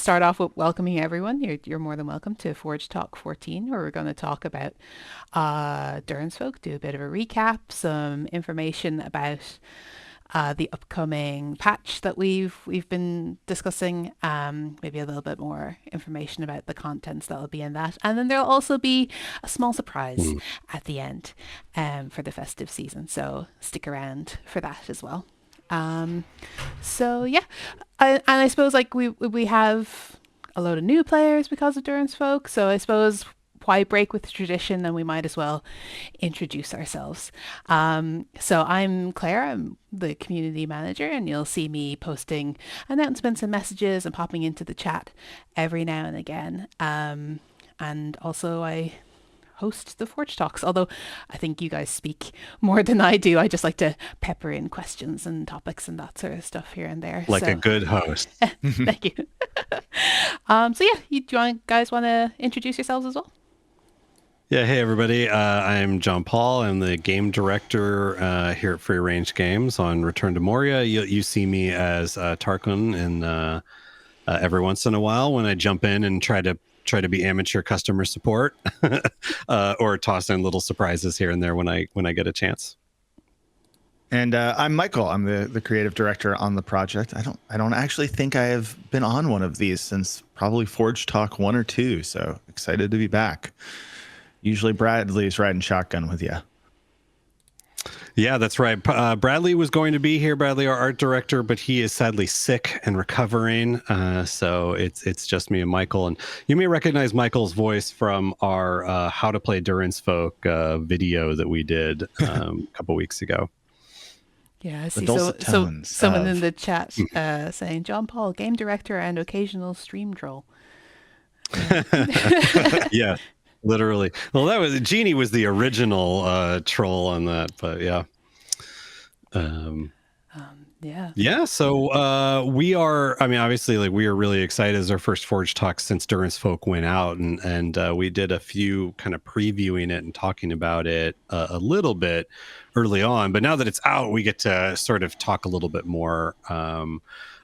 start off with welcoming everyone. You're more than welcome to Forge Talk 14, where we're going to talk about Durin's Folk, do a bit of a recap, some information about the upcoming patch that we've been discussing, maybe a little bit more information about the contents that will be in that, and then there'll also be a small surprise Mm. at the end for the festive season. So stick around for that as well. Um, so yeah, and I suppose like we have a load of new players because of Durin's Folk. So I suppose why break with tradition, and we might as well introduce ourselves. So I'm Clare, I'm the community manager, and you'll see me posting announcements and messages and popping into the chat every now and again. And also I host the Forge Talks, although I think you guys speak more than I do. I just like to pepper in questions and topics and that sort of stuff here and there. Like a So good host. thank you. So yeah, guys want to introduce yourselves as well? Yeah, hey everybody. I'm Jon-Paul. I'm the game director here at Free Range Games on Return to Moria. You see me as Tarquin, and every once in a while when I jump in and try to be amateur customer support, or toss in little surprises here and there when I get a chance. And I'm Michael. I'm the creative director on the project. I don't actually think I have been on one of these since probably Forge Talk 1 or 2. So excited to be back. Usually Bradley's riding shotgun with you. Yeah, that's right. Bradley was going to be here, Bradley, our art director, but he is sadly sick and recovering. So it's just me and Michael. And you may recognize Michael's voice from our How to Play Durin's Folk video that we did a couple weeks ago. Yeah, I see. dulcet tones Someone in of- the chat saying Jon-Paul, game director and occasional stream troll. Yeah, literally. Well, Jeannie was the original troll on that, but yeah. Yeah. Yeah, so we are. I mean, obviously, like we are really excited as our first Forge Talk since Durin's Folk went out, and we did a few kind of previewing it and talking about it a little bit early on. But now that it's out, we get to sort of talk a little bit more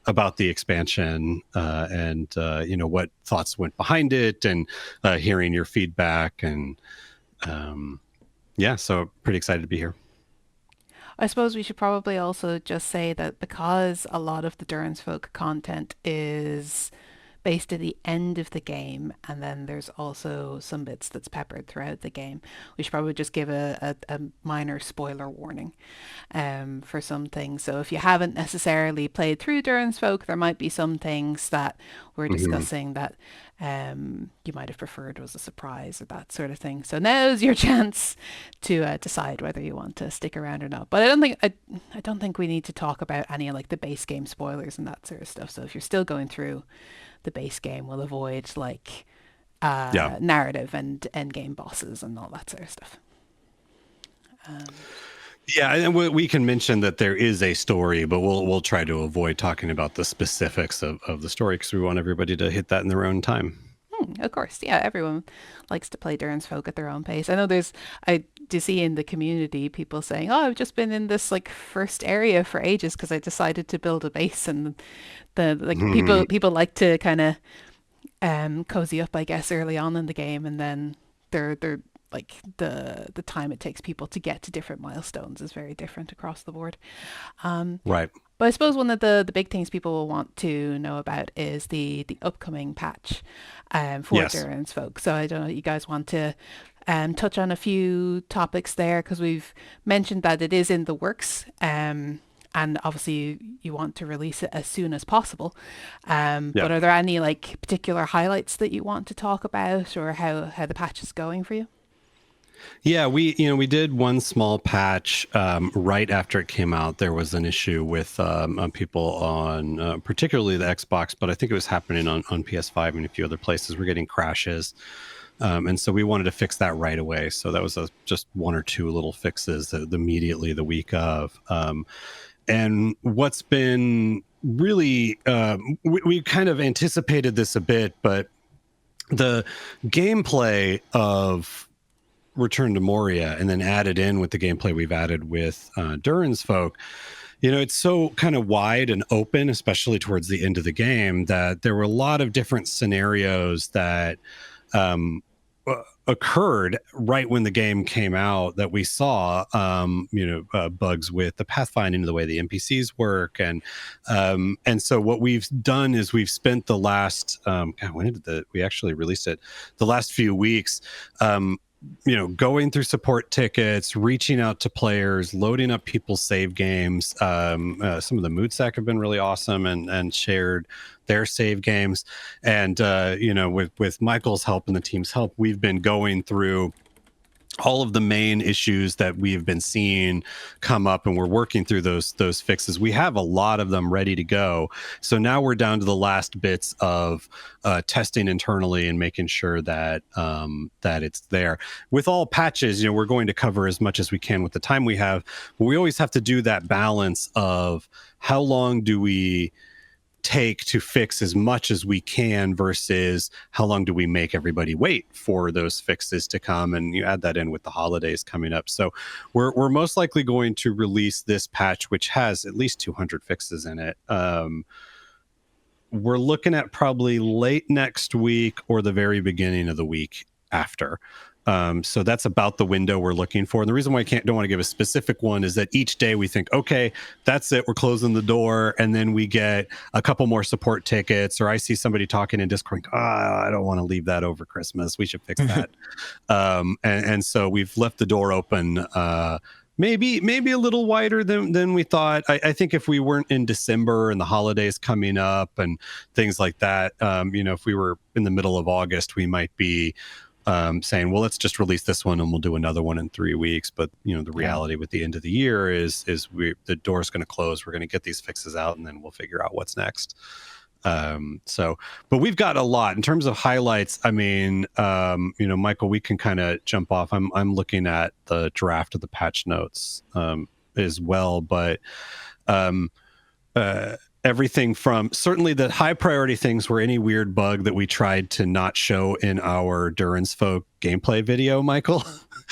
about the expansion and what thoughts went behind it, and hearing your feedback, and yeah, so pretty excited to be here. I suppose we should probably also just say that because a lot of the Durin's Folk content is based at the end of the game, and then there's also some bits that's peppered throughout the game, we should probably just give a minor spoiler warning for some things. So if you haven't necessarily played through Durin's Folk, there might be some things that we're discussing that you might have preferred was a surprise or that sort of thing. So now's your chance to decide whether you want to stick around or not. But I don't think we need to talk about any like the base game spoilers and that sort of stuff. So if you're still going through the base game, we'll avoid like narrative and end game bosses and all that sort of stuff. Yeah, and we can mention that there is a story, but we'll try to avoid talking about the specifics of the story because we want everybody to hit that in their own time. Of course, yeah, everyone likes to play Durin's Folk at their own pace. I know I do see in the community people saying, "Oh, I've just been in this like first area for ages because I decided to build a base," and people like to kind of cozy up, I guess, early on in the game, and then they're like the time it takes people to get to different milestones is very different across the board. Right. But I suppose one of the big things people will want to know about is the upcoming patch for Yes. Durin's Folk. So I don't know, you guys want to touch on a few topics there because we've mentioned that it is in the works. And obviously you want to release it as soon as possible. But are there any like particular highlights that you want to talk about, or how the patch is going for you? Yeah, we did one small patch right after it came out. There was an issue with people on particularly the Xbox, but I think it was happening on PS5 and a few other places. We're getting crashes. And so we wanted to fix that right away. So that was just one or two little fixes immediately the week of. And what's been really, we kind of anticipated this a bit, but the gameplay of Return to Moria and then added in with the gameplay we've added with Durin's Folk it's so kind of wide and open, especially towards the end of the game, that there were a lot of different scenarios that occurred right when the game came out that we saw, bugs with the pathfinding, the way the NPCs work. And so what we've done is we've spent the last, when did we actually released it? The last few weeks, going through support tickets, reaching out to players, loading up people's save games. Some of the Moodsack have been really awesome and shared their save games. And, with Michael's help and the team's help, we've been going through all of the main issues that we've been seeing come up, and we're working through those fixes. We have a lot of them ready to go. So now we're down to the last bits of testing internally and making sure that that it's there. With all patches, we're going to cover as much as we can with the time we have, but we always have to do that balance of how long do we take to fix as much as we can versus how long do we make everybody wait for those fixes to come. And you add that in with the holidays coming up. So we're most likely going to release this patch, which has at least 200 fixes in it. We're looking at probably late next week or the very beginning of the week after. So that's about the window we're looking for. And the reason why I don't want to give a specific one is that each day we think, okay, that's it, we're closing the door. And then we get a couple more support tickets, or I see somebody talking in Discord, I don't want to leave that over Christmas. We should fix that. And so we've left the door open, maybe a little wider than we thought. I think if we weren't in December and the holidays coming up and things like that, if we were in the middle of August, we might be saying, well, let's just release this one and we'll do another one in 3 weeks. But the reality with the end of the year is the door's going to close. We're going to get these fixes out, and then we'll figure out what's next. But we've got a lot in terms of highlights. I mean, Michael, we can kind of jump off. I'm looking at the draft of the patch notes as well, but everything from certainly the high priority things were any weird bug that we tried to not show in our Duran's Folk gameplay video, Michael.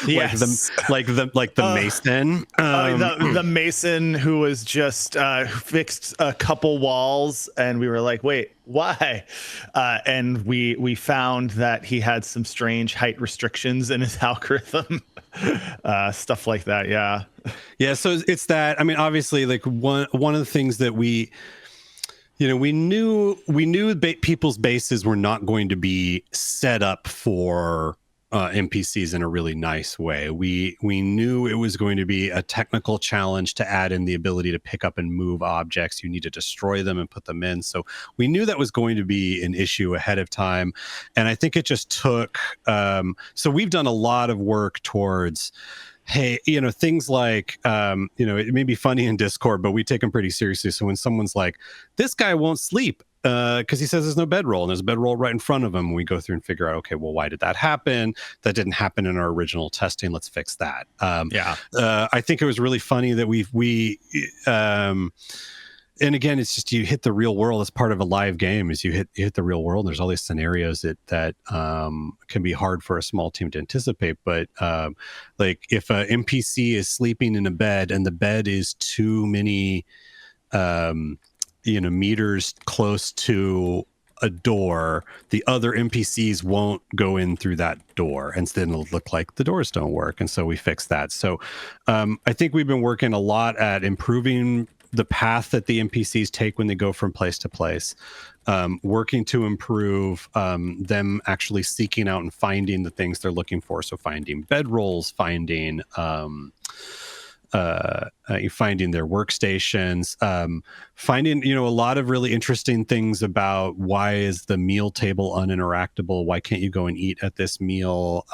Yes. like the mason. The mason who was just fixed a couple walls, and we were like, wait, why? And we found that he had some strange height restrictions in his algorithm. Stuff like that. Yeah. So it's that. I mean, obviously, like one of the things that we knew people's bases were not going to be set up for NPCs in a really nice way. We knew it was going to be a technical challenge to add in the ability to pick up and move objects. You need to destroy them and put them in. So we knew that was going to be an issue ahead of time. And I think it just took, so we've done a lot of work towards, hey, things like, it may be funny in Discord, but we take them pretty seriously. So when someone's like, this guy won't sleep because he says there's no bedroll, and there's a bedroll right in front of him, we go through and figure out, okay, well, why did that happen? That didn't happen in our original testing. Let's fix that. I think it was really funny that and again, it's just you hit the real world as part of a live game. Is you hit the real world. And there's all these scenarios that can be hard for a small team to anticipate. But like if an NPC is sleeping in a bed and the bed is too many meters close to a door, the other NPCs won't go in through that door, and then it'll look like the doors don't work. And so we fixed that. So I think we've been working a lot at improving the path that the NPCs take when they go from place to place, working to improve them actually seeking out and finding the things they're looking for. So finding bedrolls, finding their workstations, finding, a lot of really interesting things about why is the meal table uninteractable? Why can't you go and eat at this meal?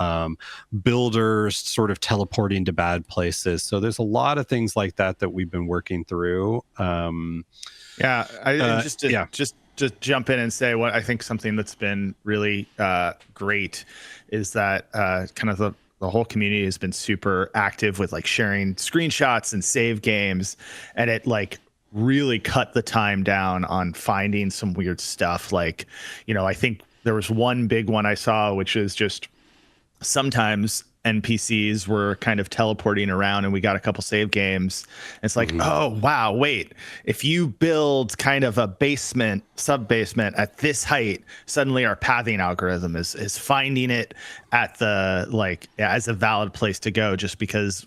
Builders sort of teleporting to bad places. So there's a lot of things like that we've been working through. Just to jump in and say what I think something that's been really great is that kind of the whole community has been super active with like sharing screenshots and save games, and it like really cut the time down on finding some weird stuff. Like, I think there was one big one I saw, which is just sometimes NPCs were kind of teleporting around, and we got a couple save games. It's like, oh wow, wait, if you build kind of a basement, sub basement at this height, suddenly our pathing algorithm is finding it at the like as a valid place to go, just because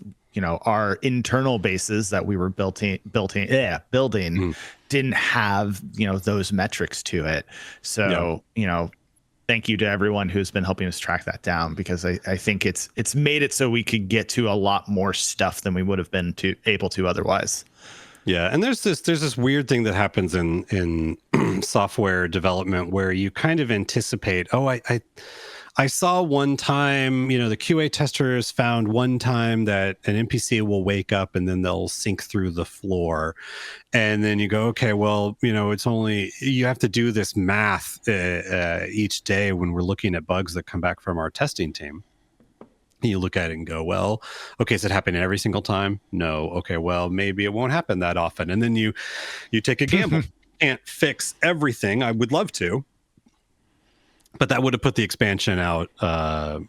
our internal bases that we were building didn't have those metrics to it. So thank you to everyone who's been helping us track that down, because I think it's made it so we could get to a lot more stuff than we would have been able to otherwise. Yeah, and there's this weird thing that happens in software development where you kind of anticipate, I saw one time, the QA testers found one time that an NPC will wake up and then they'll sink through the floor. And then you go, okay, well, it's only, you have to do this math each day when we're looking at bugs that come back from our testing team. You look at it and go, well, okay, is it happening every single time? No. Okay, well, maybe it won't happen that often. And then you take a gamble. Can't fix everything. I would love to. But that would have put the expansion out.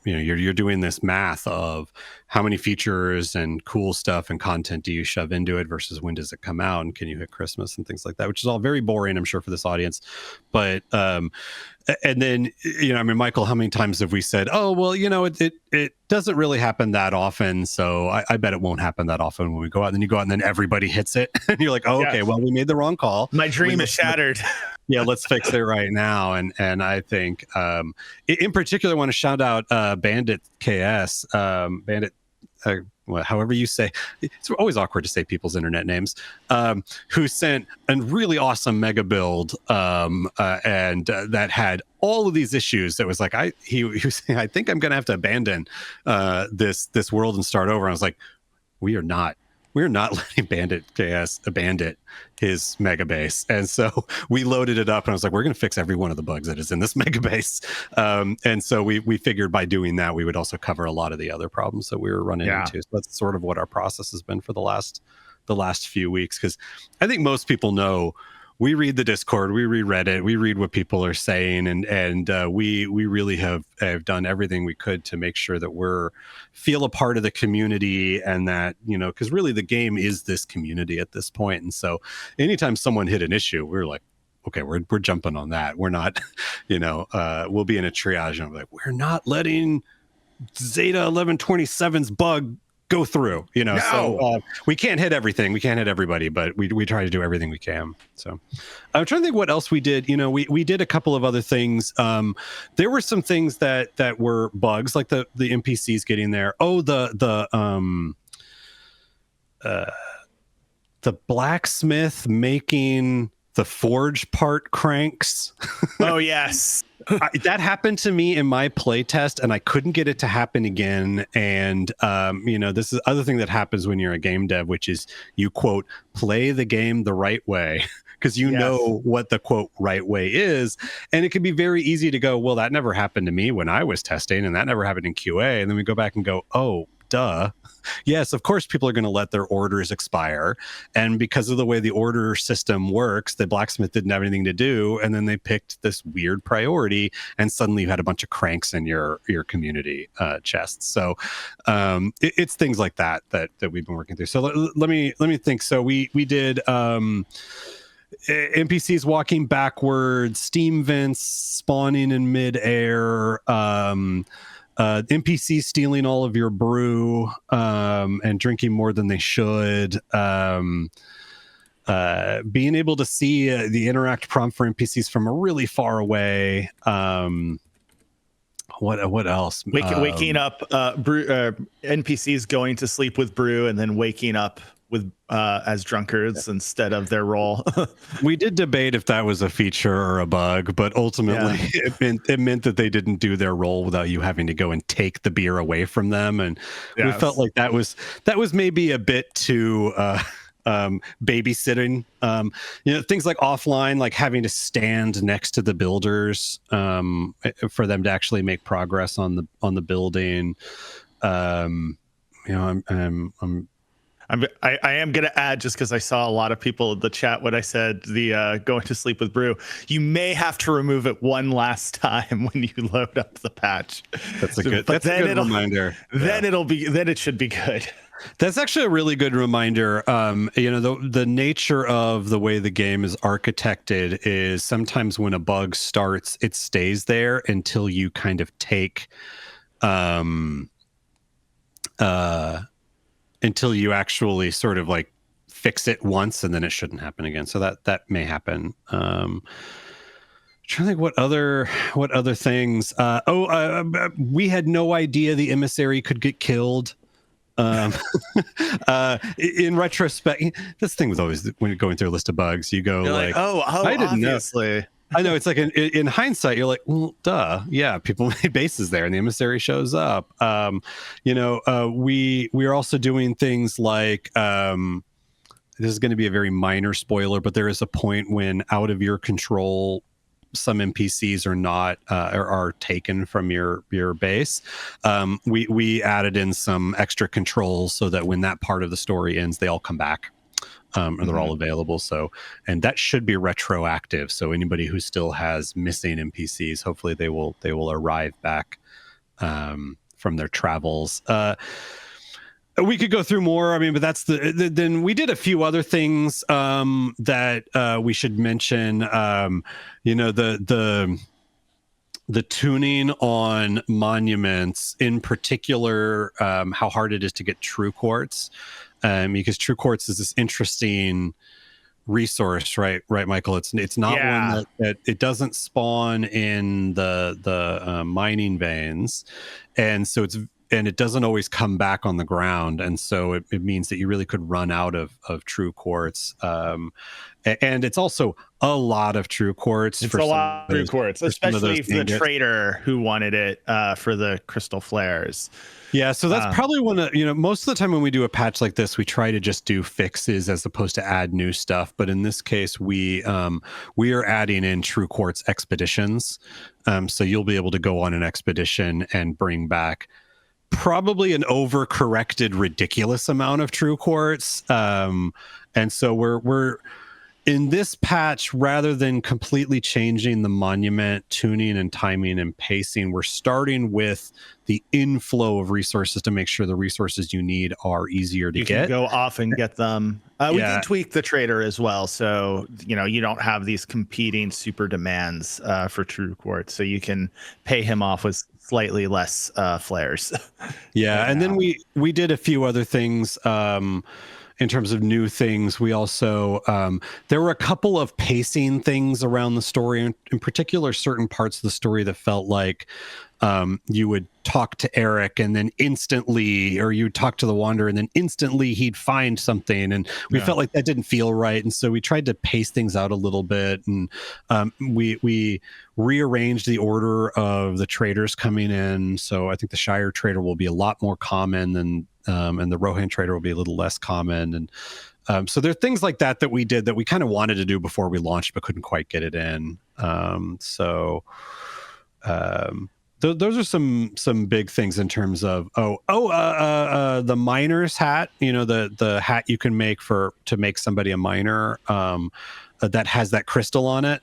You're doing this math of how many features and cool stuff and content do you shove into it versus when does it come out, and can you hit Christmas and things like that, which is all very boring, I'm sure, for this audience. But and then Michael, how many times have we said, oh well, it doesn't really happen that often, so I bet it won't happen that often when we go out. And then you go out and then everybody hits it, and you're like, oh okay, well we made the wrong call. My dream is shattered. Yeah, let's fix it right now. And I think in particular, I want to shout out Bandit KS, Bandit, however you say. It's always awkward to say people's internet names. Who sent a really awesome mega build and that had all of these issues. That was like, he was saying, I think I'm going to have to abandon this world and start over. And I was like, we're not letting Bandit KS abandon his mega base. And so we loaded it up, and I was like, we're going to fix every one of the bugs that is in this mega base. And so we figured by doing that, we would also cover a lot of the other problems that we were running into. So that's sort of what our process has been for the last few weeks. Because I think most people know, we read the Discord, we read Reddit, we read what people are saying, and we really have done everything we could to make sure that feel a part of the community, and that because really the game is this community at this point. And so anytime someone hit an issue, we're like, okay, we're jumping on that. We're not, we'll be in a triage and we're like, we're not letting Zeta 1127's bug go through, No. So we can't hit everything. We can't hit everybody, but we try to do everything we can. So I'm trying to think what else we did. We did a couple of other things. There were some things that were bugs, like the NPCs getting there. Oh, the blacksmith making the forge part cranks. Oh yes. That happened to me in my playtest, and I couldn't get it to happen again. And this is the other thing that happens when you're a game dev, which is you quote play the game the right way, because know what the quote right way is. And it can be very easy to go, well, that never happened to me when I was testing, and that never happened in QA. And then we go back and go, oh, duh. Yes, of course, people are going to let their orders expire. And because of the way the order system works, the blacksmith didn't have anything to do. And then they picked this weird priority, and suddenly you had a bunch of cranks in your community chests. So it's things like that we've been working through. So let me think. So we did NPCs walking backwards, steam vents spawning in midair, NPCs stealing all of your brew and drinking more than they should. Being able to see the interact prompt for NPCs from really far away. What else? Waking up, NPCs going to sleep with brew and then waking up with as drunkards instead of their role. We did debate if that was a feature or a bug, but ultimately it meant that they didn't do their role without you having to go and take the beer away from them. And we felt like that was maybe a bit too babysitting. Things like offline, like having to stand next to the builders for them to actually make progress on the building. I'm I am going to add, just because I saw a lot of people in the chat when I said the going to sleep with Brew, you may have to remove it one last time when you load up the patch. That's a good reminder. Then it should be good. That's actually a really good reminder. The nature of the way the game is architected is sometimes when a bug starts, it stays there until you kind of take, until you actually sort of like fix it once, and then it shouldn't happen again. So that may happen. Trying to think what other things. We had no idea the emissary could get killed. In retrospect, this thing was always when you're going through a list of bugs, you go like, I didn't obviously. know. I know, it's like in hindsight, you're like, well, duh, yeah, people made bases there, and the emissary shows up. We are also doing things like, this is going to be a very minor spoiler, but there is a point when out of your control, some NPCs are not are taken from your base. We added in some extra controls so that when that part of the story ends, they all come back. And they're all available. So, and that should be retroactive. So anybody who still has missing NPCs, hopefully they will arrive back from their travels. We could go through more. I mean, but that's then we did a few other things that we should mention. The tuning on monuments, in particular, how hard it is to get true quartz. Because true quartz is this interesting resource, right, Michael? It's not one that it doesn't spawn in the mining veins, and so it doesn't always come back on the ground, and so it means that you really could run out of true quartz. And it's also a lot of true quartz. It's a lot of true quartz, especially for the trader who wanted it for the crystal flares. Yeah, so that's probably one of, most of the time when we do a patch like this, we try to just do fixes as opposed to add new stuff. But in this case, we are adding in true quartz expeditions. So you'll be able to go on an expedition and bring back probably an overcorrected, ridiculous amount of true quartz. And so we're in this patch, rather than completely changing the monument tuning and timing and pacing, we're starting with the inflow of resources to make sure the resources you need are easier to get. You can go off and get them. We did tweak the trader as well, so you don't have these competing super demands for true quartz, so you can pay him off with slightly less flares. Yeah, and then we did a few other things. In terms of new things, we also there were a couple of pacing things around the story, in particular certain parts of the story that felt like you would talk to Eric and then instantly, or you'd talk to the Wanderer and then instantly he'd find something, and we felt like that didn't feel right, and so we tried to pace things out a little bit, and we rearranged the order of the traders coming in. So I think the Shire trader will be a lot more common than and the Rohan trader will be a little less common. And so there are things like that we did that we kind of wanted to do before we launched, but couldn't quite get it in. Those are some big things in terms of the miner's hat. The hat you can make to make somebody a miner that has that crystal on it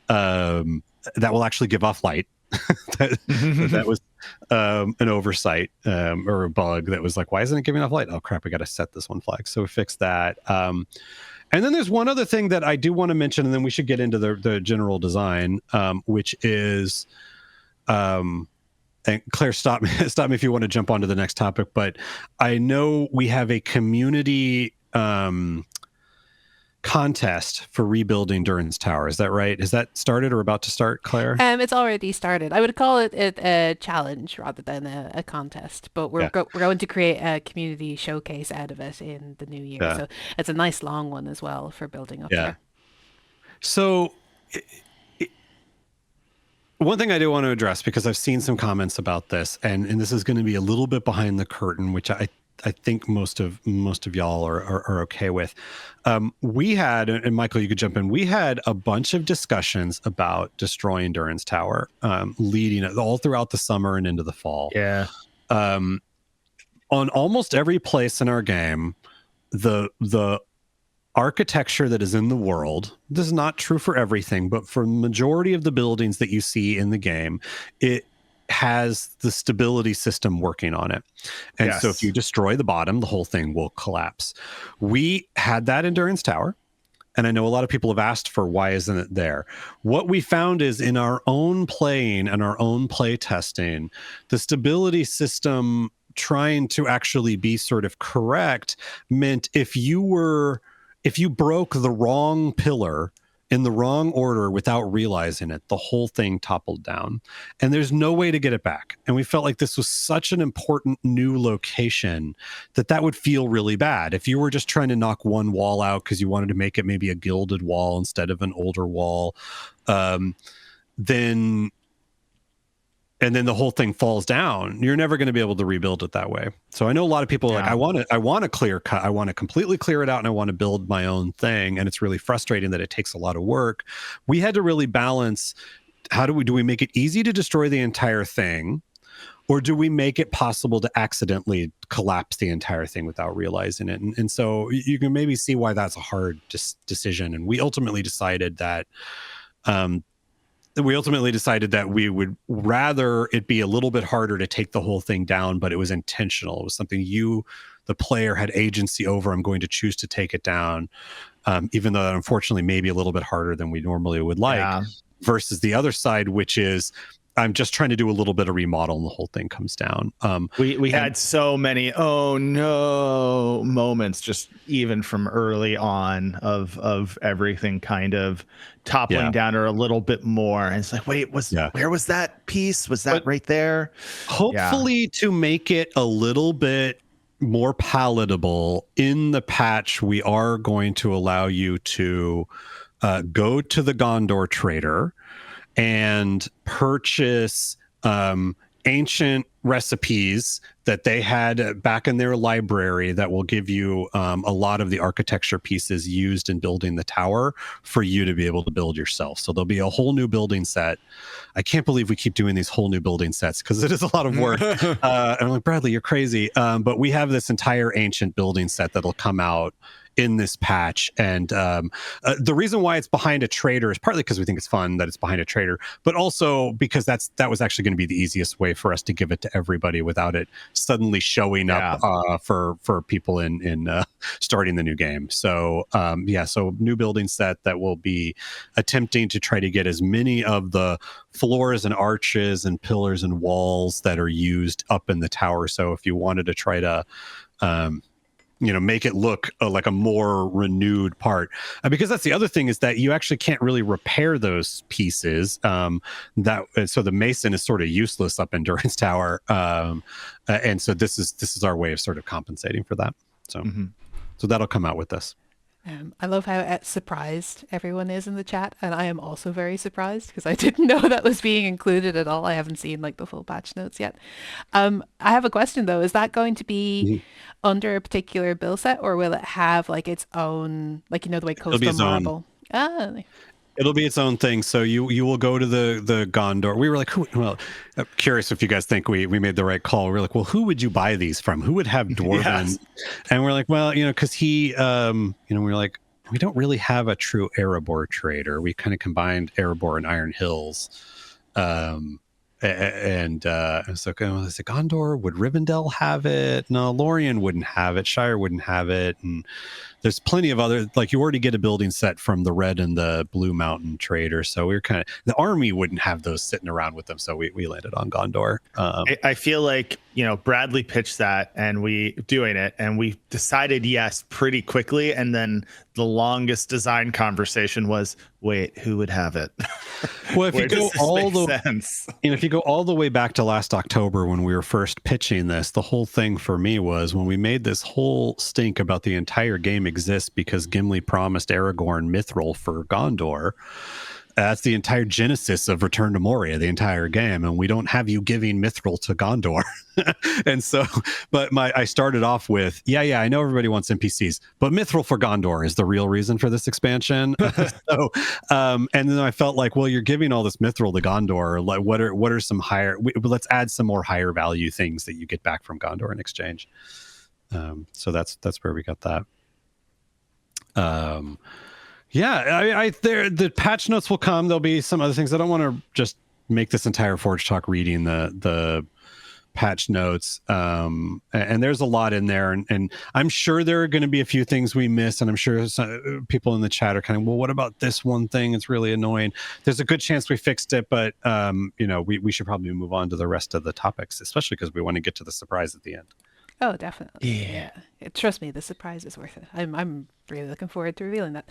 that will actually give off light. that was an oversight or a bug that was like, why isn't it giving off light? Oh crap, we got to set this one flag. So we fixed that. And then there's one other thing that I do want to mention, and then we should get into the general design, which is and Claire, stop me if you want to jump onto the next topic, but I know we have a community contest for rebuilding Durin's tower. Is that right? Is that started or about to start, Claire? It's already started. I would call it a challenge rather than a contest, but we're going to create a community showcase out of it in the new year. So it's a nice long one as well for building up there. So one thing I do want to address, because I've seen some comments about this, and this is going to be a little bit behind the curtain, which I think most of y'all are okay with. We had, and Michael, you could jump in. We had a bunch of discussions about destroying Durin's tower, leading all throughout the summer and into the fall. Yeah. On almost every place in our game, the architecture that is in the world, this is not true for everything, but for the majority of the buildings that you see in the game, it has the stability system working on it. And so if you destroy the bottom, the whole thing will collapse. We had that in Durin's Tower. And I know a lot of people have asked for why isn't it there? What we found is in our own playing and our own play testing, the stability system trying to actually be sort of correct meant if you broke the wrong pillar in the wrong order without realizing it, the whole thing toppled down. And there's no way to get it back. And we felt like this was such an important new location that would feel really bad. If you were just trying to knock one wall out because you wanted to make it maybe a gilded wall instead of an older wall, then the whole thing falls down, you're never going to be able to rebuild it that way. So I know a lot of people are like, I want to clear cut. I want to completely clear it out and I want to build my own thing. And it's really frustrating that it takes a lot of work. We had to really balance, do we make it easy to destroy the entire thing? Or do we make it possible to accidentally collapse the entire thing without realizing it? And so you can maybe see why that's a hard decision. And we ultimately decided that, we would rather it be a little bit harder to take the whole thing down, but it was intentional. It was something the player, had agency over. I'm going to choose to take it down, even though that unfortunately may be a little bit harder than we normally would like, versus the other side, which is I'm just trying to do a little bit of remodel and the whole thing comes down. We had so many moments just even from early on of everything kind of toppling down or a little bit more. And it's like, wait, where was that piece? Was that right there? Hopefully to make it a little bit more palatable in the patch, we are going to allow you to go to the Gondor trader and purchase ancient recipes that they had back in their library that will give you a lot of the architecture pieces used in building the tower for you to be able to build yourself. So there'll be a whole new building set. I can't believe we keep doing these whole new building sets because it is a lot of work. And I'm like, Bradley, you're crazy. But we have this entire ancient building set that'll come out in this patch. And the reason why it's behind a trader is partly because we think it's fun that it's behind a trader, but also because that was actually going to be the easiest way for us to give it to everybody without it suddenly showing up for people in starting the new game. So so new building set that will be attempting to try to get as many of the floors and arches and pillars and walls that are used up in the tower. So if you wanted to try to make it look like a more renewed part, because that's the other thing is that you actually can't really repair those pieces. So the mason is sort of useless up in Durin's Tower, and so this is our way of sort of compensating for that. So so that'll come out with this. I love how surprised everyone is in the chat, and I am also very surprised because I didn't know that was being included at all. I haven't seen the full patch notes yet. I have a question though. Is that going to be under a particular build set, or will it have its own, the way Coastal Marble? It'll be its own thing. So you will go to the Gondor. We were like, I'm curious if you guys think we made the right call. We were like, well, who would you buy these from? Who would have Dwarven? Yes. And we're like, well, because he, we're like, we don't really have a true Erebor trader. We kind of combined Erebor and Iron Hills. So is it Gondor? Would Rivendell have it? No, Lorien wouldn't have it. Shire wouldn't have it. And there's plenty of other, you already get a building set from the Red and the Blue Mountain trader. So we were the army wouldn't have those sitting around with them. So we landed on Gondor. I feel like, Bradley pitched that and we doing it and we decided yes pretty quickly. And then the longest design conversation was, wait, who would have it? Well, if you go if you go all the way back to last October when we were first pitching this, the whole thing for me was when we made this whole stink about the entire game exists because Gimli promised Aragorn Mithril for Gondor. That's the entire genesis of Return to Moria, the entire game, and we don't have you giving Mithril to Gondor. And so, but I started off with, I know everybody wants NPCs, but Mithril for Gondor is the real reason for this expansion. And then I felt like, well, you're giving all this Mithril to Gondor. Like, what are some let's add some more higher value things that you get back from Gondor in exchange. So that's where we got that. Um, yeah, the patch notes will come. There'll be some other things. I don't want to just make this entire Forge Talk reading the patch notes. And there's a lot in there, and I'm sure there are going to be a few things we miss, and I'm sure people in the chat are kind of, well, what about this one thing? It's really annoying. There's a good chance we fixed it, but we should probably move on to the rest of the topics, especially because we want to get to the surprise at the end. Oh, definitely. Yeah. Trust me, the surprise is worth it. I'm really looking forward to revealing that.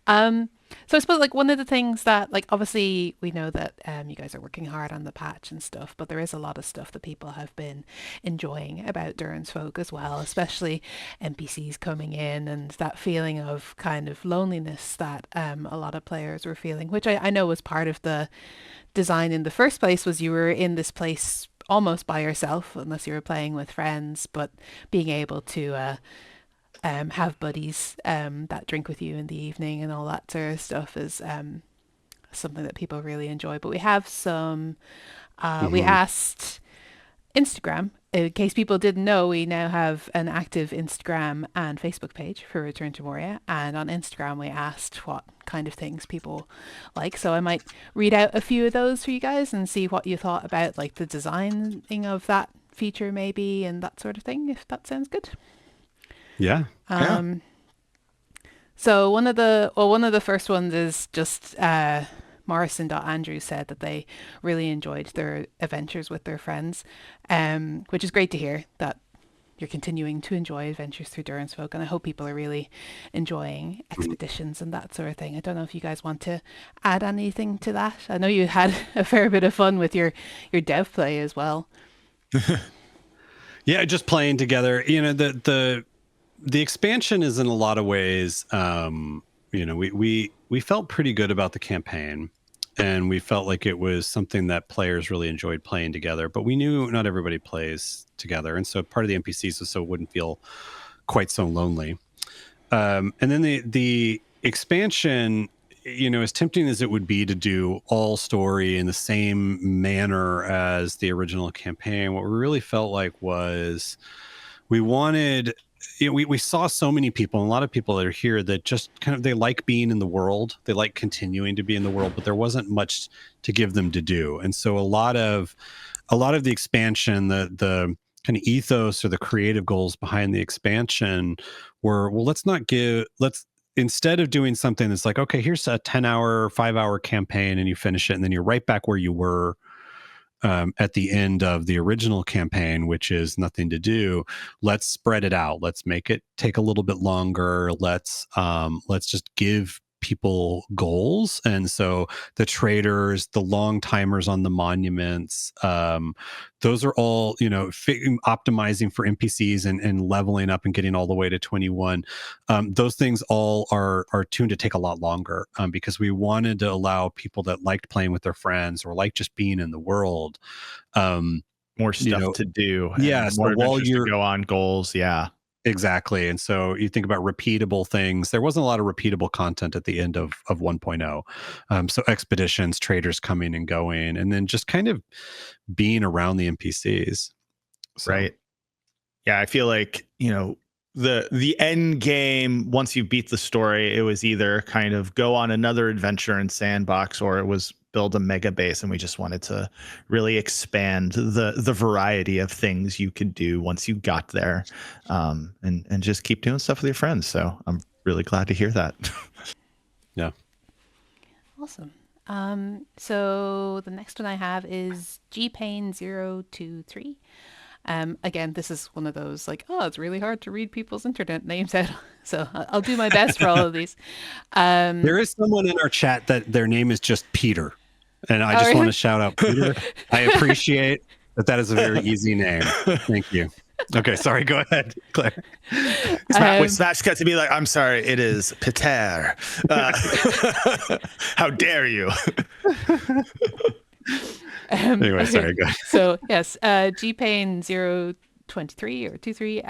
So I suppose like one of the things that like obviously we know that you guys are working hard on the patch and stuff, but there is a lot of stuff that people have been enjoying about Durin's Folk as well, especially NPCs coming in and that feeling of kind of loneliness that a lot of players were feeling, which I know was part of the design in the first place. Was you were in this place almost by yourself unless you were playing with friends, but being able to have buddies that drink with you in the evening and all that sort of stuff is something that people really enjoy. But we have some, we asked Instagram. In case people didn't know, we now have an active Instagram and Facebook page for Return to Moria. And on Instagram, we asked what kind of things people like. So I might read out a few of those for you guys and see what you thought about like the designing of that feature maybe and that sort of thing, if that sounds good. Yeah. So one of the first ones is just Morrison.Andrew said that they really enjoyed their adventures with their friends, which is great to hear that you're continuing to enjoy adventures through Durin's Folk, and I hope people are really enjoying expeditions and that sort of thing. I don't know if you guys want to add anything to that. I know you had a fair bit of fun with your dev play as well. Yeah, just playing together. The expansion is in a lot of ways, we felt pretty good about the campaign, and we felt like it was something that players really enjoyed playing together, but we knew not everybody plays together. And so part of the NPCs was so it wouldn't feel quite so lonely. And then the expansion, as tempting as it would be to do all story in the same manner as the original campaign, what we really felt like was we wanted, we saw so many people, and a lot of people that are here that just kind of, they like being in the world. They like continuing to be in the world, but there wasn't much to give them to do. And so a lot of the expansion, the kind of ethos or the creative goals behind the expansion were, well, let's, instead of doing something that's like, okay, here's a 10-hour, 5-hour campaign and you finish it and then you're right back where you were at the end of the original campaign, which is nothing to do. Let's spread it out. Let's make it take a little bit longer. Let's just give people goals. And so the traders, the long timers on the monuments, those are all, optimizing for NPCs and leveling up and getting all the way to 21. Those things all are tuned to take a lot longer, because we wanted to allow people that liked playing with their friends or like just being in the world, more stuff to do. Yeah, more so while adventures to go on, goals. Yeah. Exactly. And so you think about repeatable things. There wasn't a lot of repeatable content at the end of 1.0. So expeditions, traders coming and going, and then just kind of being around the NPCs. So. Right. Yeah, I feel like, the end game, once you beat the story, it was either kind of go on another adventure in Sandbox, or it was build a mega base, and we just wanted to really expand the variety of things you could do once you got there, and just keep doing stuff with your friends. So I'm really glad to hear that. Yeah. Awesome. So the next one I have is GPain023. Again, this is one of those like, oh, it's really hard to read people's internet names out. So I'll do my best for all of these. There is someone in our chat that their name is just Peter. And I just want to shout out Peter. I appreciate that is a very easy name. Thank you. Okay, sorry, go ahead, Claire. Smash cut to be like, I'm sorry, it is Peter. How dare you? Anyway, sorry, go ahead. So yes, GPain0 23 or 23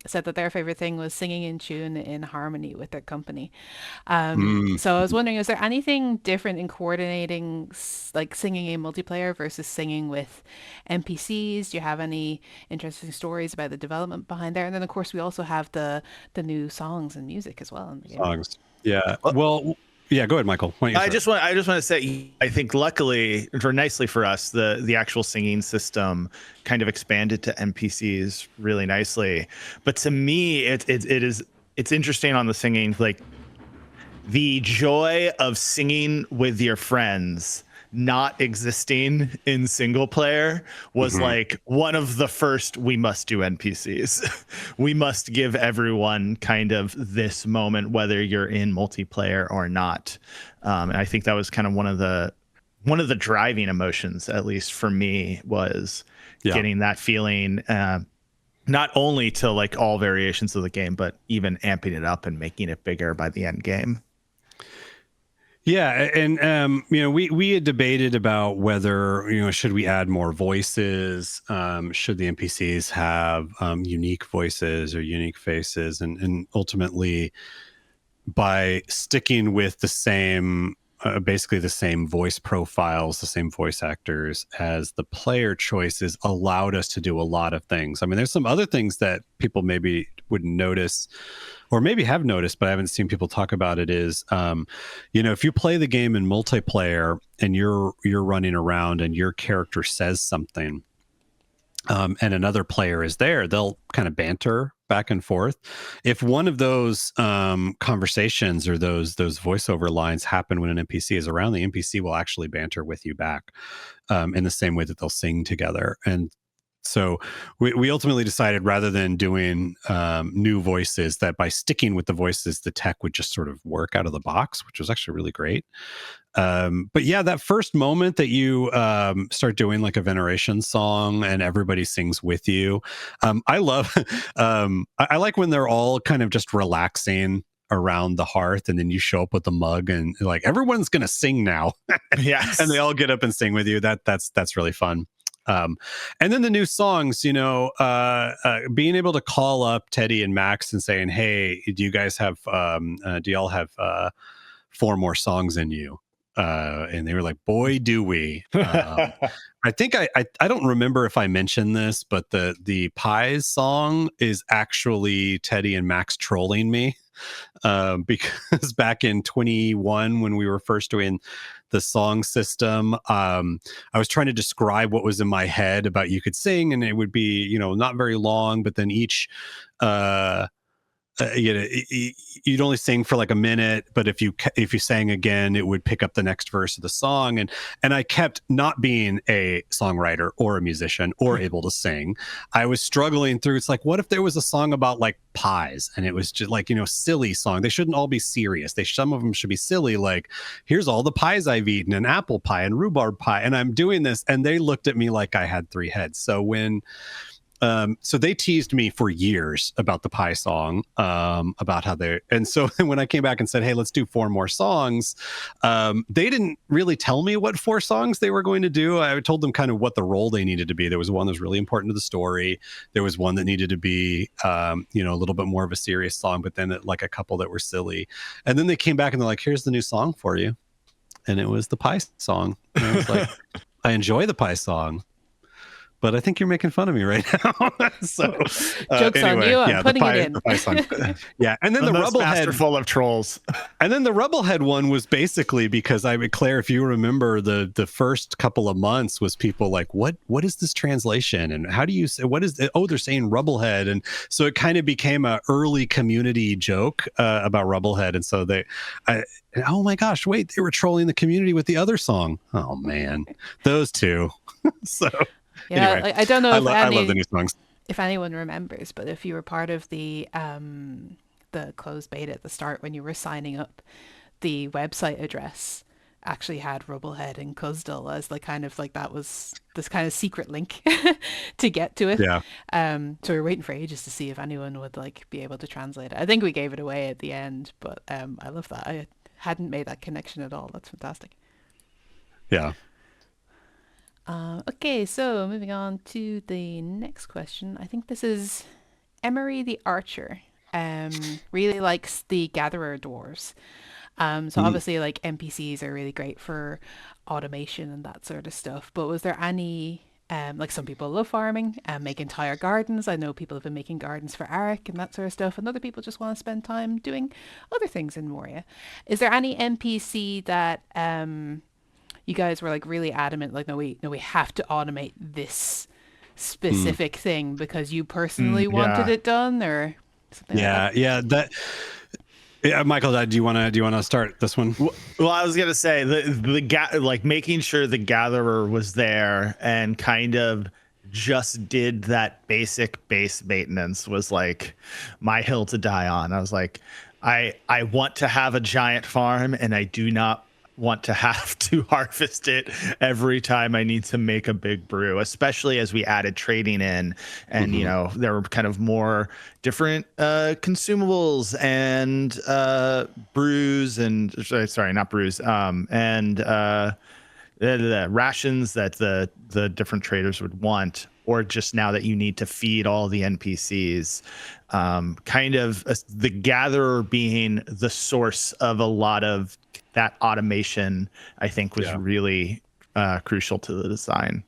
said that their favorite thing was singing in tune in harmony with their company. Mm. So I was wondering, is there anything different in coordinating like singing in multiplayer versus singing with NPCs? Do you have any interesting stories about the development behind there? And then of course we also have the new songs and music as well in the game. Songs. Yeah. Well, Well, yeah, go ahead, Michael. Why don't you I start? just want to say, I think luckily or nicely for us, the actual singing system kind of expanded to NPCs really nicely. But to me, it's interesting on the singing, like the joy of singing with your friends not existing in single player was Mhm. like one of the first we must do NPCs. We must give everyone kind of this moment, whether you're in multiplayer or not. And I think that was kind of one of the driving emotions, at least for me, was Yeah. getting that feeling. Not only to like all variations of the game, but even amping it up and making it bigger by the end game. Yeah, and we had debated about whether should we add more voices, should the NPCs have unique voices or unique faces, and ultimately by sticking with the same, basically the same voice profiles, the same voice actors as the player choices, allowed us to do a lot of things. I mean, there's some other things that people maybe wouldn't notice or maybe have noticed, but I haven't seen people talk about it is, if you play the game in multiplayer and you're running around and your character says something, and another player is there, they'll kind of banter back and forth. If one of those conversations or those voiceover lines happen when an NPC is around, the NPC will actually banter with you back, in the same way that they'll sing together. And so we ultimately decided, rather than doing new voices, that by sticking with the voices, the tech would just sort of work out of the box, which was actually really great. But yeah, that first moment that you start doing like a veneration song and everybody sings with you, I love. I like when they're all kind of just relaxing around the hearth, and then you show up with the mug and like everyone's gonna sing now, and they Yes. all get up and sing with you. That's really fun. And then the new songs, being able to call up Teddy and Max and saying, "Hey, do you guys have? Do y'all have 4 more songs in you?" And they were like, "Boy, do we!" I think I don't remember if I mentioned this, but the Pies song is actually Teddy and Max trolling me, because back in 21 when we were first doing the song system, I was trying to describe what was in my head about you could sing, and it would be not very long, but then each uh you'd only sing for like a minute, but if you sang again, it would pick up the next verse of the song. And I kept not being a songwriter or a musician or able to sing. I was struggling through. It's like, what if there was a song about like pies, and it was just like silly song? They shouldn't all be serious. Some of them should be silly, like here's all the pies I've eaten, and apple pie and rhubarb pie, and I'm doing this, and they looked at me like I had 3 heads. So they teased me for years about the pie song, about how and so when I came back and said, "Hey, let's do 4 more songs," they didn't really tell me what 4 songs they were going to do. I told them kind of what the role they needed to be. There was one that was really important to the story. There was one that needed to be, a little bit more of a serious song, but then like a couple that were silly. And then they came back and they're like, "Here's the new song for you," and it was the pie song. And I was like, "I enjoy the pie song, but I think you're making fun of me right now." So Joke's on anyway, you. I'm yeah, putting it the pie song. Yeah, and then The the most Rubblehead, masterful of trolls. and then the Rubblehead one was basically because Claire, if you remember, the first couple of months was people like, what is this translation, and how do you say, what is it? Oh, they're saying Rubblehead, and so it kind of became a early community joke about Rubblehead, and so oh my gosh, wait, they were trolling the community with the other song. Oh man, those two. So. Yeah, Anyway, I don't know I love the new songs. if anyone remembers, but if you were part of the closed beta at the start when you were signing up, the website address actually had Rubblehead and Cuzdal as like kind of like that was this kind of secret link to get to it. Yeah. So we were waiting for ages to see if anyone would like be able to translate it. I think we gave it away at the end, but I love that. I hadn't made that connection at all. That's fantastic. Yeah. Okay, so moving on to the next question. I think this is Emery the Archer. Really likes the Gatherer dwarves. So Mm. obviously, like NPCs are really great for automation and that sort of stuff. But was there any, like some people love farming and make entire gardens. I know people have been making gardens for Arik and that sort of stuff, and other people just want to spend time doing other things in Moria. Is there any NPC that you guys were like really adamant, like no, we have to automate this Mm. specific thing because you personally wanted Yeah. it done, or something like that? Yeah, that. Yeah, Michael, do you want to start this one? Well, I was gonna say like making sure the gatherer was there and kind of just did that basic base maintenance was like my hill to die on. I was like, I want to have a giant farm and I do not want to have to harvest it every time I need to make a big brew, especially as we added trading in and Mm-hmm. there were kind of more different consumables and brews and sorry, not brews, and the rations that the different traders would want, or just now that you need to feed all the NPCs, kind of the gatherer being the source of a lot of that automation, I think was Yeah. really crucial to the design.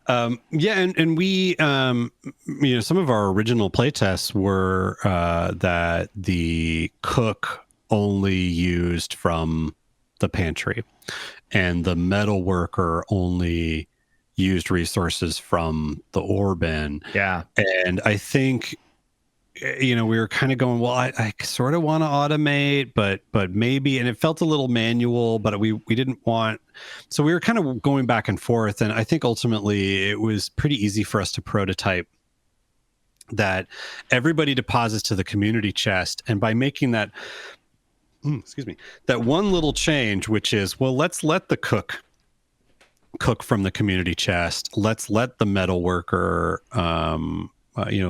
Yeah, and we, some of our original playtests were that the cook only used from the pantry, and the metal worker only used resources from the ore bin. Yeah. And I think we were kind of going, well, I sort of want to automate, but maybe, and it felt a little manual, but we didn't want, so we were kind of going back and forth. And I think ultimately it was pretty easy for us to prototype that everybody deposits to the community chest. And by making that, excuse me, that one little change, which is, well, let's let the cook from the community chest. Let's let the metal worker,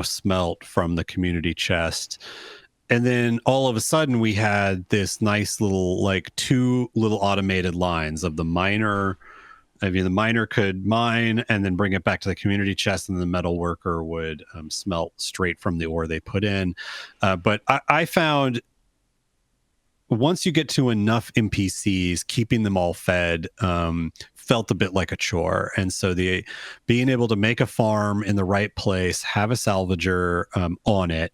smelt from the community chest. And then all of a sudden we had this nice little, like, two little automated lines of the miner. I mean, the miner could mine and then bring it back to the community chest, and the metal worker would smelt straight from the ore they put in. But I found once you get to enough NPCs, keeping them all fed felt a bit like a chore. And so the being able to make a farm in the right place, have a salvager on it,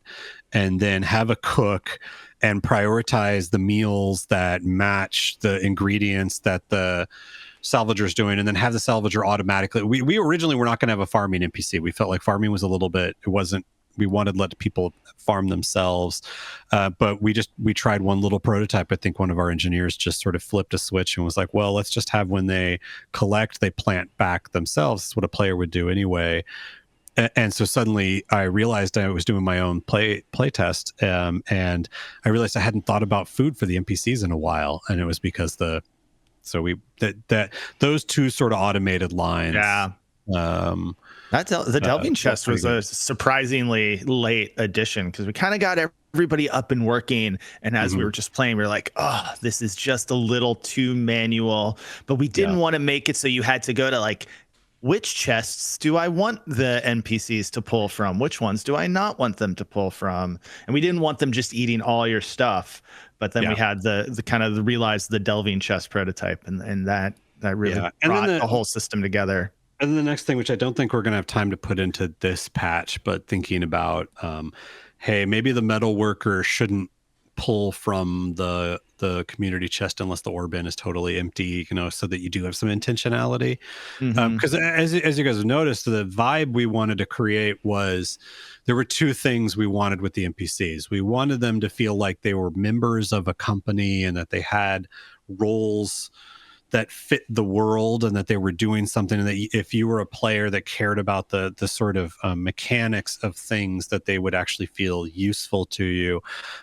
and then have a cook and prioritize the meals that match the ingredients that the salvager's doing, and then have the salvager automatically. We originally were not going to have a farming NPC. We felt like farming was a little bit, it wasn't, we wanted to let people farm themselves. But we tried one little prototype. I think one of our engineers just sort of flipped a switch and was like, well, let's just have, when they collect, they plant back themselves. That's what a player would do anyway. And so suddenly I realized I was doing my own play test, and I realized I hadn't thought about food for the NPCs in a while. And it was because those two sort of automated lines. Yeah. The delving chest was a surprisingly late addition, because we kind of got everybody up and working, and as we were just playing, we were like, oh, this is just a little too manual. But we didn't want to make it so you had to go to like, which chests do I want the NPCs to pull from? Which ones do I not want them to pull from? And we didn't want them just eating all your stuff. But then we had the kind of realized the delving chest prototype, and that really brought the whole system together. And then the next thing, which I don't think we're going to have time to put into this patch, but thinking about, hey, maybe the metal worker shouldn't pull from the community chest unless the ore bin is totally empty, so that you do have some intentionality. Because as you guys have noticed, the vibe we wanted to create was, there were two things we wanted with the NPCs. We wanted them to feel like they were members of a company and that they had roles that fit the world, and that they were doing something, and that if you were a player that cared about the sort of mechanics of things, that they would actually feel useful to you.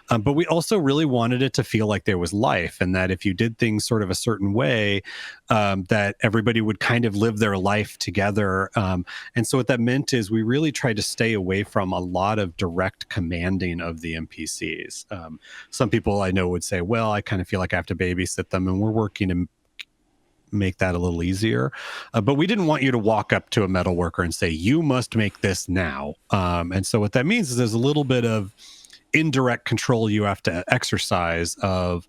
But we also really wanted it to feel like there was life, and that if you did things sort of a certain way, that everybody would kind of live their life together. And so what that meant is we really tried to stay away from a lot of direct commanding of the NPCs. Some people I know would say, well, I kind of feel like I have to babysit them, and we're working to make that a little easier. But we didn't want you to walk up to a metal worker and say, you must make this now. And so what that means is there's a little bit of indirect control you have to exercise of,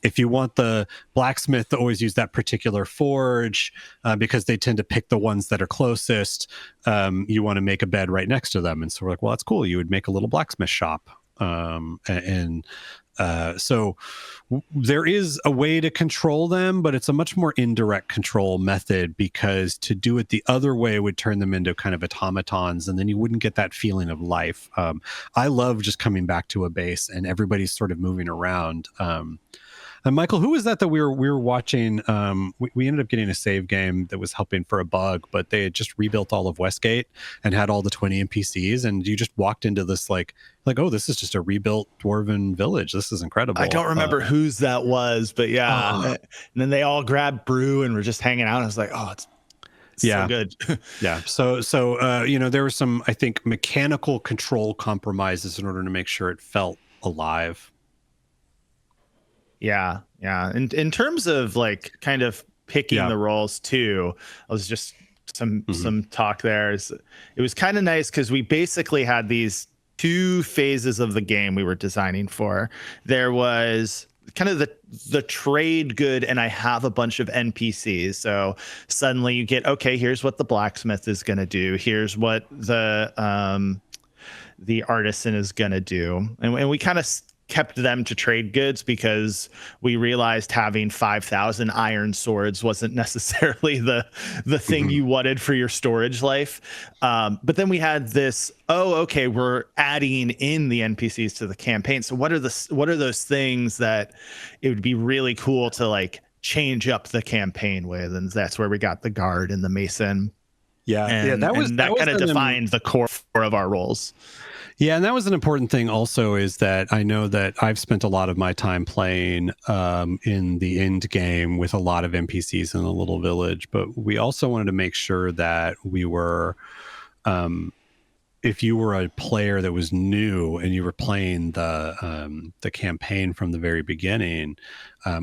if you want the blacksmith to always use that particular forge, because they tend to pick the ones that are closest, you want to make a bed right next to them. And so we're like, well, that's cool. You would make a little blacksmith shop. So there is a way to control them, but it's a much more indirect control method, because to do it the other way would turn them into kind of automatons, and then you wouldn't get that feeling of life. I love just coming back to a base and everybody's sort of moving around. And Michael, who was that we were watching? We ended up getting a save game that was helping for a bug, but they had just rebuilt all of Westgate and had all the 20 NPCs, and you just walked into this like, oh, this is just a rebuilt dwarven village. This is incredible. I don't remember whose that was, but yeah. And then they all grabbed brew and were just hanging out. I was like, oh, it's so good. Yeah. So there were some, I think, mechanical control compromises in order to make sure it felt alive. Yeah. In terms of like kind of picking the roles too, I was just some talk there. It was kind of nice because we basically had these two phases of the game we were designing for. There was kind of the trade good, and I have a bunch of NPCs. So suddenly you get, okay, here's what the blacksmith is going to do. Here's what the artisan is going to do. And we kind of kept them to trade goods because we realized having 5,000 iron swords wasn't necessarily the thing you wanted for your storage life. But then we had this, okay, we're adding in the NPCs to the campaign. So what are those things that it would be really cool to like change up the campaign with? And that's where we got the guard and the mason. That kind of defined the core of our roles. Yeah, and that was an important thing also, is that I know that I've spent a lot of my time playing in the end game with a lot of NPCs in a little village, but we also wanted to make sure that we were, if you were a player that was new and you were playing the campaign from the very beginning,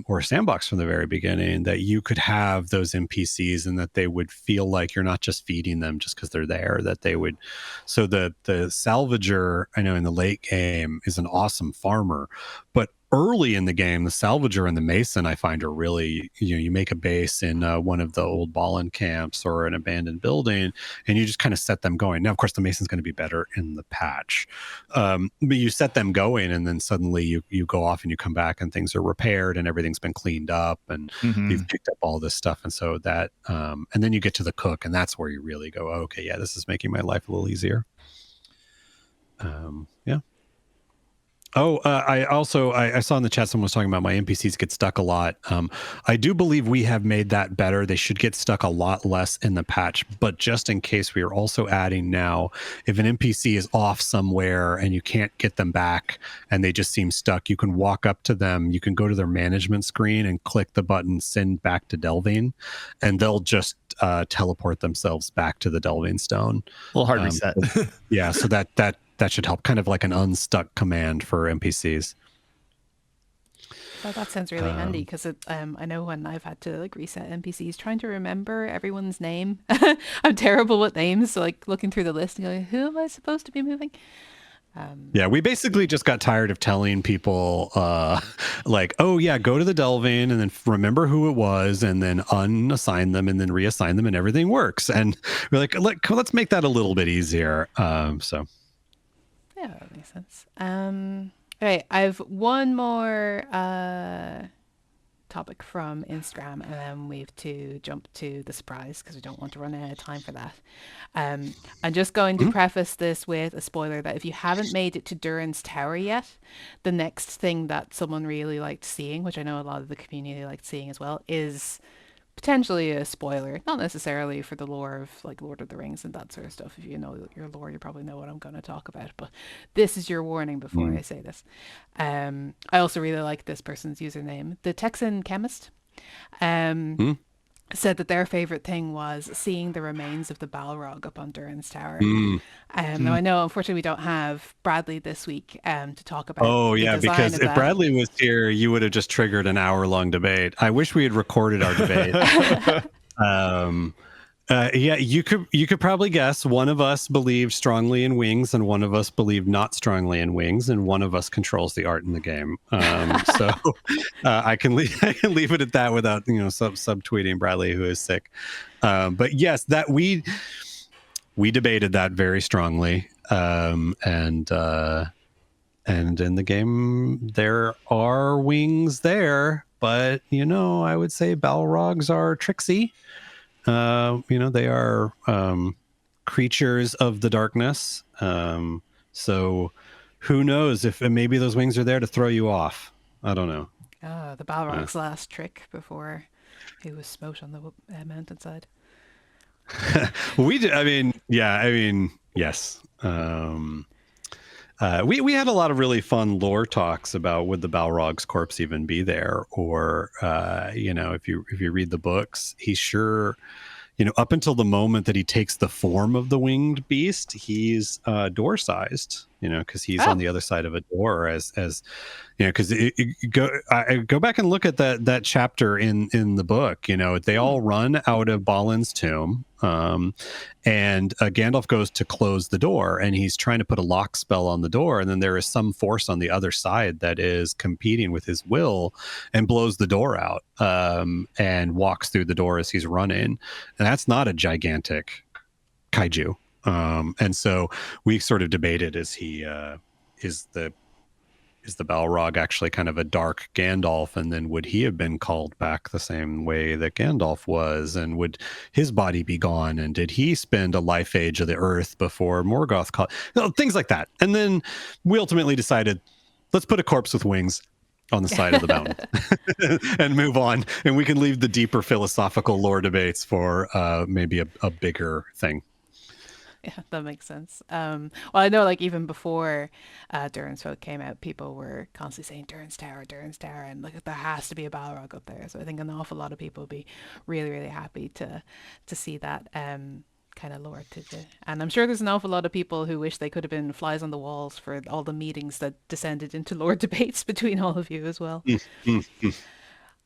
or a sandbox from the very beginning, that you could have those NPCs and that they would feel like you're not just feeding them just because they're there, that they would. So the salvager, I know in the late game, is an awesome farmer, but early in the game, the salvager and the mason, I find, are really, you make a base in one of the old Ballen camps or an abandoned building, and you just kind of set them going. Now, of course, the mason's going to be better in the patch, but you set them going, and then suddenly you go off and you come back and things are repaired and everything's been cleaned up, and you've picked up all this stuff. And so that, and then you get to the cook, and that's where you really go, okay, yeah, this is making my life a little easier. Yeah. Oh, I saw in the chat someone was talking about my NPCs get stuck a lot. I do believe we have made that better. They should get stuck a lot less in the patch, but just in case, we are also adding now, if an NPC is off somewhere and you can't get them back and they just seem stuck, you can walk up to them, you can go to their management screen and click the button, send back to delving, and they'll just teleport themselves back to the delving stone. A little hard reset. Yeah, so that should help, kind of like an unstuck command for NPCs. Well, that sounds really handy, because I know when I've had to like reset NPCs, trying to remember everyone's name. I'm terrible with names, so like looking through the list and going, who am I supposed to be moving? Yeah, we basically just got tired of telling people like, oh yeah, go to the delving and then remember who it was and then unassign them and then reassign them and everything works. And we're like, let's make that a little bit easier. So. Yeah, that makes sense. Okay, I have one more topic from Instagram, and then we have to jump to the surprise because we don't want to run out of time for that. I'm just going to preface this with a spoiler that if you haven't made it to Durin's Tower yet, the next thing that someone really liked seeing, which I know a lot of the community liked seeing as well, is potentially a spoiler, not necessarily for the lore of like Lord of the Rings and that sort of stuff. If you know your lore, you probably know what I'm going to talk about, but this is your warning before I say this. I also really like this person's username, the Texan Chemist. said that their favorite thing was seeing the remains of the Balrog up on Durin's tower. Mm. Now I know, unfortunately, we don't have Bradley this week to talk about Oh the yeah, design because of if that. Bradley was here, you would have just triggered an hour-long debate. I wish we had recorded our debate. Um, yeah, you could probably guess. One of us believed strongly in wings, and one of us believed not strongly in wings, and one of us controls the art in the game. So I can leave I can leave it at that without subtweeting Bradley, who is sick. But yes, that we debated that very strongly, and in the game there are wings there, but I would say Balrogs are tricksy. They are creatures of the darkness. So who knows if maybe those wings are there to throw you off. I don't know. The Uh, Balrog's last trick before he was smote on the mountainside. we did, I mean, yeah, I mean, yes. We had a lot of really fun lore talks about would the Balrog's corpse even be there, or if you read the books, he's sure. Up until the moment that he takes the form of the winged beast, he's door sized. Because he's on Oh, the other side of a door, as because go back and look at that chapter in the book. They hmm. all run out of Balin's tomb, and Gandalf goes to close the door, and he's trying to put a lock spell on the door, and then there is some force on the other side that is competing with his will and blows the door out, and walks through the door as he's running, and that's not a gigantic kaiju. And so we sort of debated: is the Balrog actually kind of a dark Gandalf, and then would he have been called back the same way that Gandalf was, and would his body be gone, and did he spend a life age of the earth before Morgoth called? Things like that. And then we ultimately decided, let's put a corpse with wings on the side of the mountain and move on, and we can leave the deeper philosophical lore debates for maybe a bigger thing. Yeah, that makes sense. Well, I know, like, even before Durin's Folk came out, people were constantly saying Durin's Tower, and like there has to be a Balrog up there. So I think an awful lot of people would be really, really happy to see that kind of lore to the. And I'm sure there's an awful lot of people who wish they could have been flies on the walls for all the meetings that descended into lore debates between all of you as well. Mm, mm,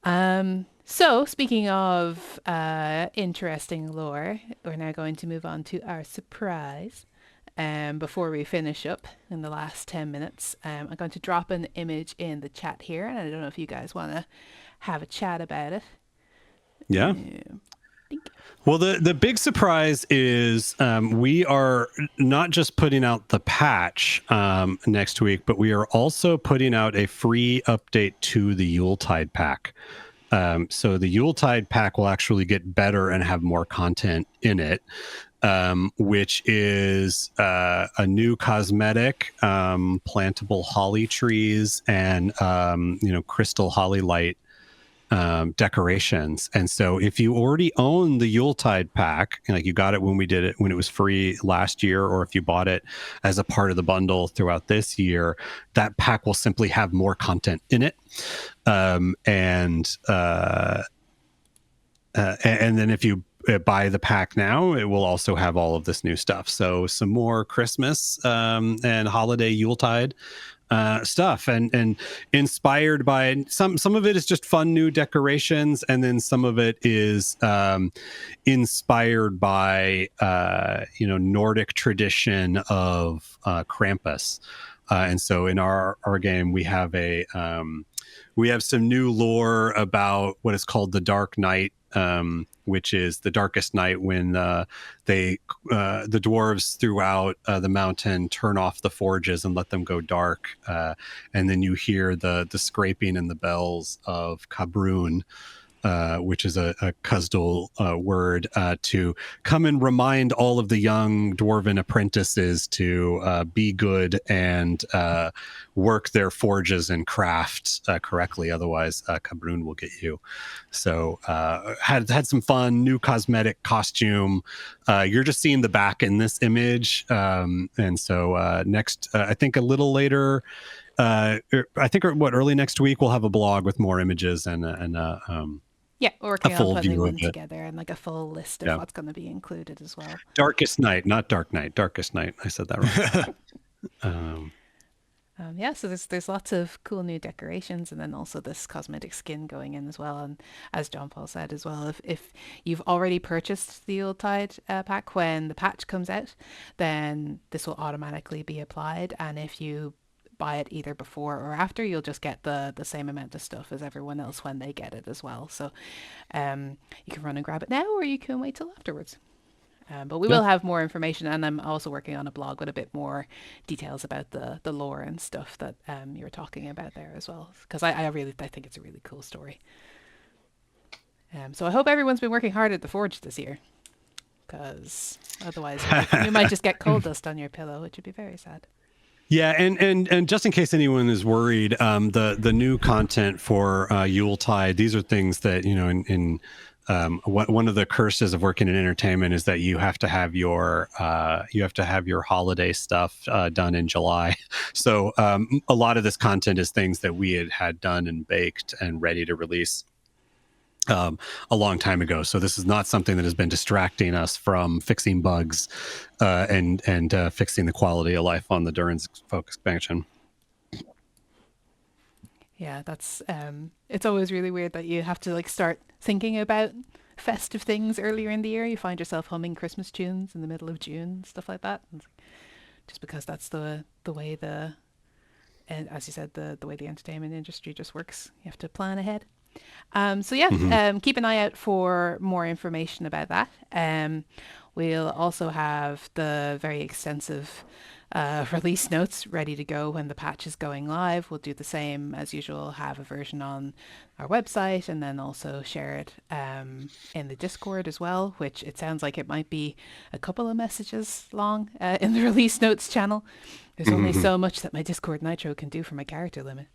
mm. So, speaking of interesting lore, we're now going to move on to our surprise. Before we finish up in the last 10 minutes, I'm going to drop an image in the chat here, and I don't know if you guys want to have a chat about it. Yeah. Thank you. Well, the big surprise is we are not just putting out the patch next week, but we are also putting out a free update to the Yuletide pack. So the Yuletide pack will actually get better and have more content in it, which is a new cosmetic, plantable holly trees, and crystal holly light decorations. And so if you already own the Yuletide pack, like you got it when we did it, when it was free last year, or if you bought it as a part of the bundle throughout this year, that pack will simply have more content in it. And then if you buy the pack now, it will also have all of this new stuff. So some more Christmas and holiday Yuletide stuff, and inspired by some of it is just fun new decorations, and then some of it is inspired by Nordic tradition of Krampus. And so in our game we have some new lore about what is called the Dark Night, which is the darkest night when the dwarves throughout the mountain turn off the forges and let them go dark, and then you hear the scraping and the bells of Kabrun, which is a Khuzdul word, to come and remind all of the young dwarven apprentices to be good and work their forges and craft correctly. Otherwise, Kabrun will get you. So had some fun, new cosmetic costume. You're just seeing the back in this image. And so next, I think a little later, I think early next week, we'll have a blog with more images and Yeah, a working on full putting view of one it. together and like a full list of Yeah. what's going to be included as well. Darkest Night, not Dark Night. Darkest Night. I said that wrong. Um, Yeah, so there's lots of cool new decorations, and then also this cosmetic skin going in as well. And as John-Paul said as well, if you've already purchased the Yuletide pack when the patch comes out, then this will automatically be applied. And if you buy it either before or after, you'll just get the same amount of stuff as everyone else when they get it as well. So you can run and grab it now, or you can wait till afterwards. But we yeah. will have more information, and I'm also working on a blog with a bit more details about the lore and stuff that you were talking about there as well. Because I think it's a really cool story. So I hope everyone's been working hard at the Forge this year, because otherwise you might just get coal dust on your pillow, which would be very sad. Yeah, and just in case anyone is worried, the new content for Yuletide, these are things that, you know, in one of the curses of working in entertainment is that you have to have your holiday stuff done in July. So a lot of this content is things that we had done and baked and ready to release a long time ago. So this is not something that has been distracting us from fixing bugs and fixing the quality of life on the Durin's folk expansion. Yeah, that's it's always really weird that you have to like start thinking about festive things earlier in the year. You find yourself humming Christmas tunes in the middle of June, stuff like that. And just because that's the way and as you said, the way the entertainment industry just works. You have to plan ahead. So yeah, keep an eye out for more information about that. We'll also have the very extensive release notes ready to go when the patch is going live. We'll do the same as usual, have a version on our website, and then also share it in the Discord as well, which it sounds like it might be a couple of messages long in the release notes channel. There's only so much that my Discord Nitro can do for my character limit.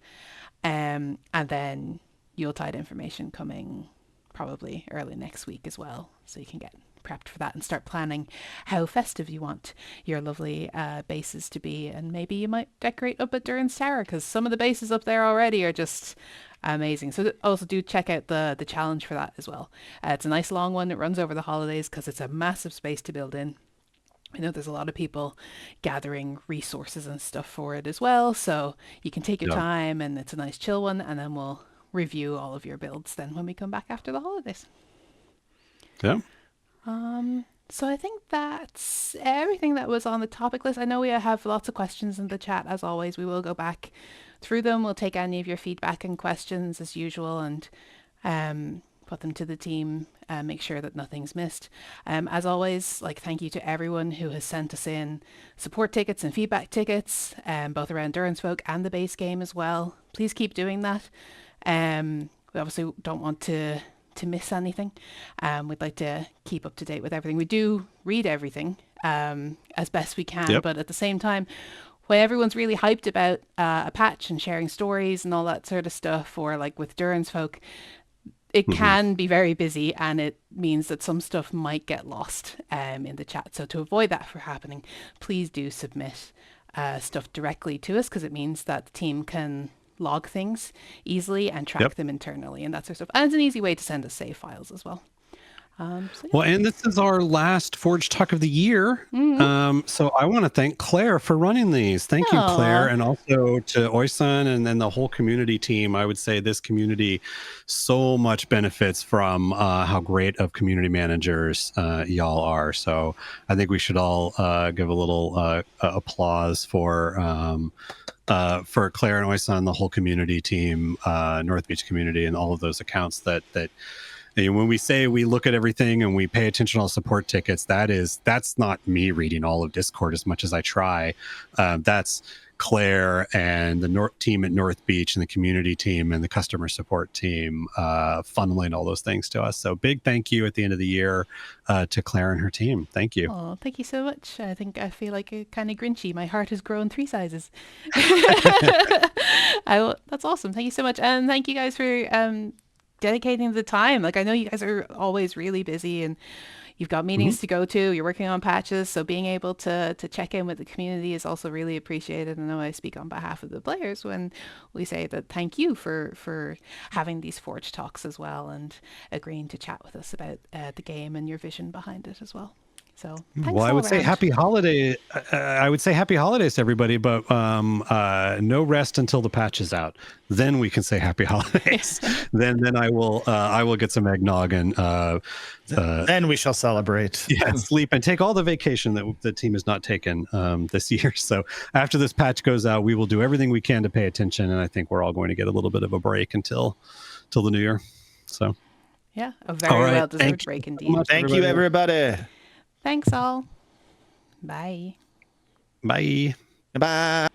And then Yuletide information coming probably early next week as well, so you can get prepped for that and start planning how festive you want your lovely bases to be. And maybe you might decorate up at Durin's Tower, because some of the bases up there already are just amazing. So also do check out the challenge for that as well. It's a nice long one. It runs over the holidays because it's a massive space to build in. I know there's a lot of people gathering resources and stuff for it as well, so you can take your time, and it's a nice chill one, and then we'll review all of your builds then when we come back after the holidays. Yeah. So I think that's everything that was on the topic list. I know we have lots of questions in the chat as always. We will go back through them. We'll take any of your feedback and questions as usual, and put them to the team, make sure that nothing's missed. As always, like, thank you to everyone who has sent us in support tickets and feedback tickets, both around Duran's Folk and the base game as well. Please keep doing that. We obviously don't want to miss anything. We'd like to keep up to date with everything. We do read everything as best we can, but at the same time, when everyone's really hyped about a patch and sharing stories and all that sort of stuff, or like with Duran's Folk, it can be very busy, and it means that some stuff might get lost in the chat. So to avoid that from happening, please do submit stuff directly to us, because it means that the team can log things easily and track them internally and that sort of stuff. And it's an easy way to send us save files as well. Well, and this is our last Forge Talk of the year. So I want to thank Clare for running these. Thank you, Clare. And also to Oysun and then the whole community team. I would say this community so much benefits from how great of community managers y'all are. So I think we should all give a little applause for Clare and Oysun, the whole community team, North Beach community, and all of those accounts that and when we say we look at everything and we pay attention to all support tickets, that's not me reading all of Discord as much as I try. That's Clare and the team at North Beach and the community team and the customer support team funneling all those things to us. So big thank you at the end of the year to Clare and her team. Thank you. Oh, thank you so much. I think I feel like a kind of Grinchy. My heart has grown 3 sizes. That's awesome. Thank you so much. And thank you guys for dedicating the time. Like, I know you guys are always really busy, and you've got meetings to go to, you're working on patches, so being able to check in with the community is also really appreciated. I know I speak on behalf of the players when we say that thank you for having these Forge talks as well and agreeing to chat with us about the game and your vision behind it as well. So thanks Well, I all would say around. happy holiday. I would say happy holidays to everybody, but no rest until the patch is out. Then we can say happy holidays. then I will get some eggnog and then we shall celebrate. yeah, sleep and take all the vacation that the team has not taken this year. So after this patch goes out, we will do everything we can to pay attention, and I think we're all going to get a little bit of a break until the new year. So Yeah, a all very right, well-deserved thank you break so indeed. much, Thank you, everybody. Thanks all. Bye. Bye. Bye.